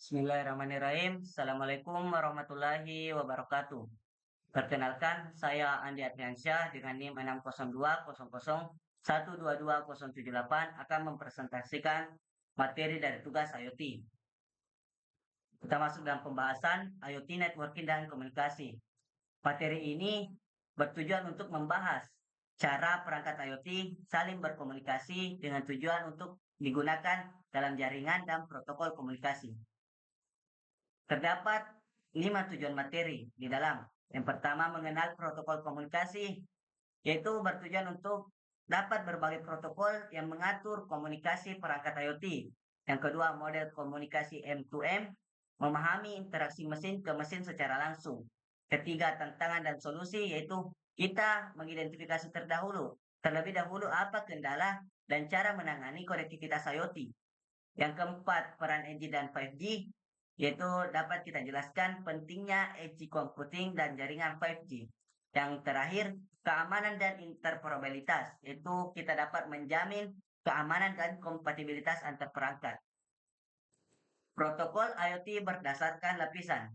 Bismillahirrahmanirrahim. Assalamualaikum warahmatullahi wabarakatuh. Perkenalkan, saya Andi Adriansyah dengan NIM 60200122078 akan mempresentasikan materi dari tugas IoT. Kita masuk dalam pembahasan IoT Networking dan Komunikasi. Materi ini bertujuan untuk membahas cara perangkat IoT saling berkomunikasi dengan tujuan untuk digunakan dalam jaringan dan protokol komunikasi. Terdapat 5 tujuan materi di dalam. Yang pertama, mengenal protokol komunikasi, yaitu bertujuan untuk dapat berbagai protokol yang mengatur komunikasi perangkat IoT. Yang kedua, model komunikasi M2M, memahami interaksi mesin ke mesin secara langsung. Ketiga, tantangan dan solusi, yaitu kita mengidentifikasi terlebih dahulu apa kendala dan cara menangani konektivitas IoT. Yang keempat, peran edge dan 5G, yaitu dapat kita jelaskan pentingnya edge computing dan jaringan 5G. Yang terakhir, keamanan dan interoperabilitas, yaitu kita dapat menjamin keamanan dan kompatibilitas antar perangkat. Protokol IoT berdasarkan lapisan.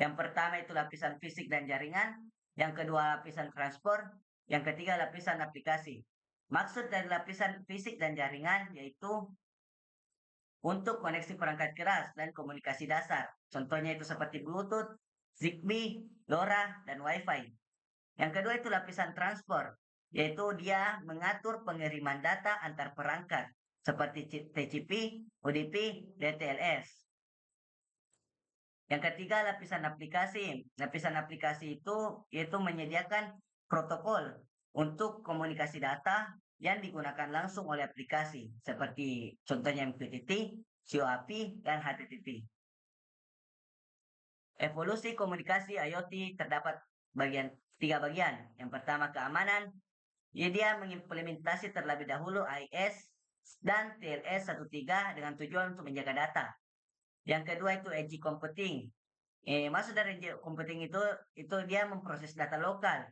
Yang pertama itu lapisan fisik dan jaringan, yang kedua lapisan transport, yang ketiga lapisan aplikasi. Maksud dari lapisan fisik dan jaringan yaitu untuk koneksi perangkat keras dan komunikasi dasar. Contohnya itu seperti Bluetooth, Zigbee, LoRa, dan Wi-Fi. Yang kedua itu lapisan transport, yaitu dia mengatur pengiriman data antar perangkat seperti TCP, UDP, dan TLS. Yang ketiga lapisan aplikasi. Lapisan aplikasi itu yaitu menyediakan protokol untuk komunikasi data yang digunakan langsung oleh aplikasi seperti contohnya MQTT, COAP, dan HTTP. Evolusi komunikasi IoT terdapat tiga bagian. Yang pertama keamanan, dia mengimplementasi terlebih dahulu AES dan TLS 13 dengan tujuan untuk menjaga data. Yang kedua itu edge computing. Maksud dari edge computing itu dia memproses data lokal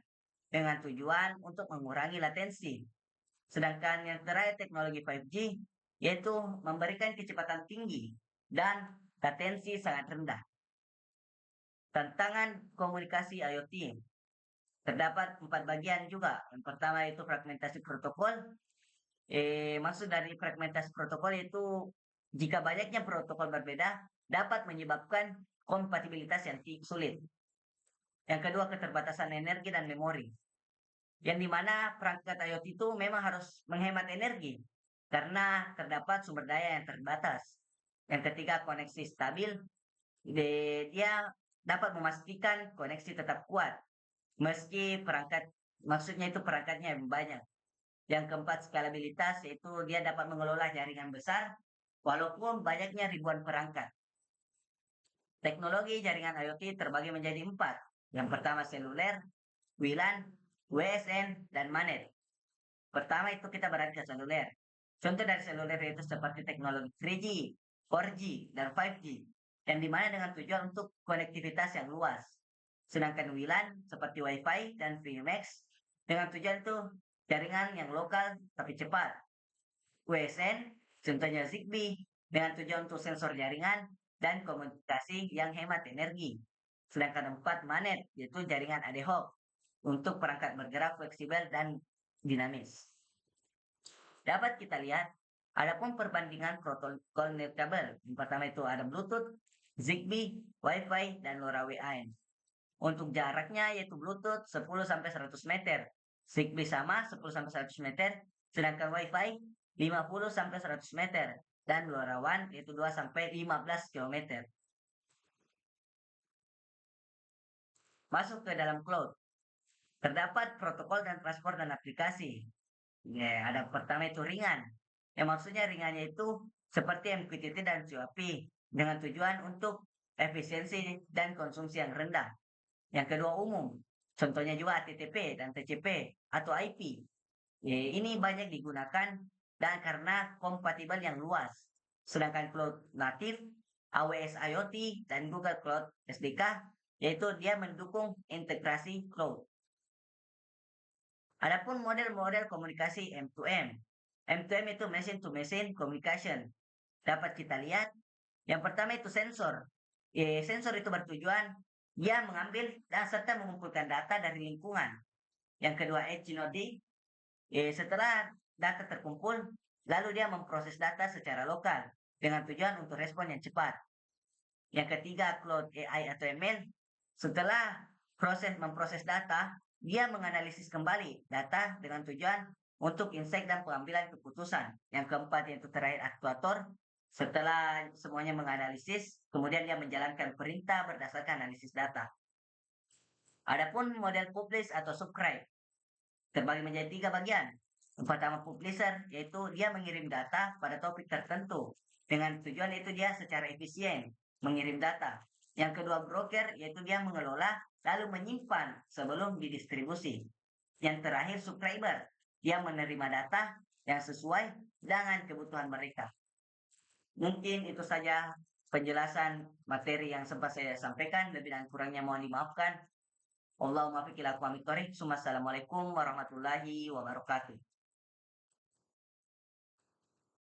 dengan tujuan untuk mengurangi latensi. Sedangkan yang terakhir teknologi 5G yaitu memberikan kecepatan tinggi dan latensi sangat rendah. Tantangan komunikasi IoT terdapat 4 bagian juga. Yang pertama itu fragmentasi protokol. Maksud dari fragmentasi protokol itu jika banyaknya protokol berbeda dapat menyebabkan kompatibilitas yang sulit. Yang kedua keterbatasan energi dan memori. Yang dimana perangkat IoT itu memang harus menghemat energi karena terdapat sumber daya yang terbatas. Yang ketiga koneksi stabil. Dia dapat memastikan koneksi tetap kuat meski maksudnya itu perangkatnya banyak. Yang keempat skalabilitas, yaitu dia dapat mengelola jaringan besar walaupun banyaknya ribuan perangkat. Teknologi jaringan IoT terbagi menjadi 4. Yang pertama seluler, WLAN, WSN, dan MANET. Pertama itu kita berada ke seluler. Contoh dari seluler itu seperti teknologi 3G, 4G, dan 5G. Yang dimana dengan tujuan untuk konektivitas yang luas. Sedangkan WLAN seperti Wi-Fi dan VMX dengan tujuan itu jaringan yang lokal tapi cepat. WSN contohnya Zigbee dengan tujuan untuk sensor jaringan dan komunikasi yang hemat energi. Sedangkan 4 MANET yaitu jaringan ad hoc untuk perangkat bergerak fleksibel dan dinamis. Dapat kita lihat adapun perbandingan protokol nirkabel. Yang pertama itu ada Bluetooth, Zigbee, Wi-Fi, dan LoRaWAN. Untuk jaraknya yaitu Bluetooth 10 sampai 100 meter, Zigbee sama 10 sampai 100 meter, sedangkan Wi-Fi 50 sampai 100 meter dan LoRaWAN yaitu 2 sampai 15 km. Masuk ke dalam cloud. Terdapat protokol dan transport dan aplikasi. Ada pertama itu ringan. Yang maksudnya ringannya itu seperti MQTT dan COAP dengan tujuan untuk efisiensi dan konsumsi yang rendah. Yang kedua umum, contohnya juga HTTP dan TCP atau IP. Ini banyak digunakan dan karena kompatibel yang luas. Sedangkan cloud native, AWS IoT, dan Google Cloud SDK, yaitu dia mendukung integrasi cloud. Adapun model-model komunikasi M2M. M2M itu machine to machine communication. Dapat kita lihat Yang pertama itu sensor. Sensor itu bertujuan dia mengambil dan serta mengumpulkan data dari lingkungan. Yang kedua, edge node. Setelah data terkumpul, lalu dia memproses data secara lokal dengan tujuan untuk respon yang cepat. Yang ketiga, Cloud AI atau ML. Setelah memproses data, dia menganalisis kembali data dengan tujuan untuk insight dan pengambilan keputusan. Yang keempat yaitu terakhir aktuator. Setelah semuanya menganalisis, kemudian dia menjalankan perintah berdasarkan analisis data. Adapun model publish atau subscribe terbagi menjadi 3 bagian. Yang pertama publisher, yaitu dia mengirim data pada topik tertentu. Dengan tujuan itu dia secara efisien mengirim data. Yang kedua broker, yaitu dia mengelola lalu menyimpan sebelum didistribusi. Yang terakhir subscriber, dia menerima data yang sesuai dengan kebutuhan mereka. Mungkin itu saja penjelasan materi yang sempat saya sampaikan. Lebih dan kurangnya mohon dimaafkan. Allahumma fiqh ila aqwamit thoriq. Assalamualaikum warahmatullahi wabarakatuh.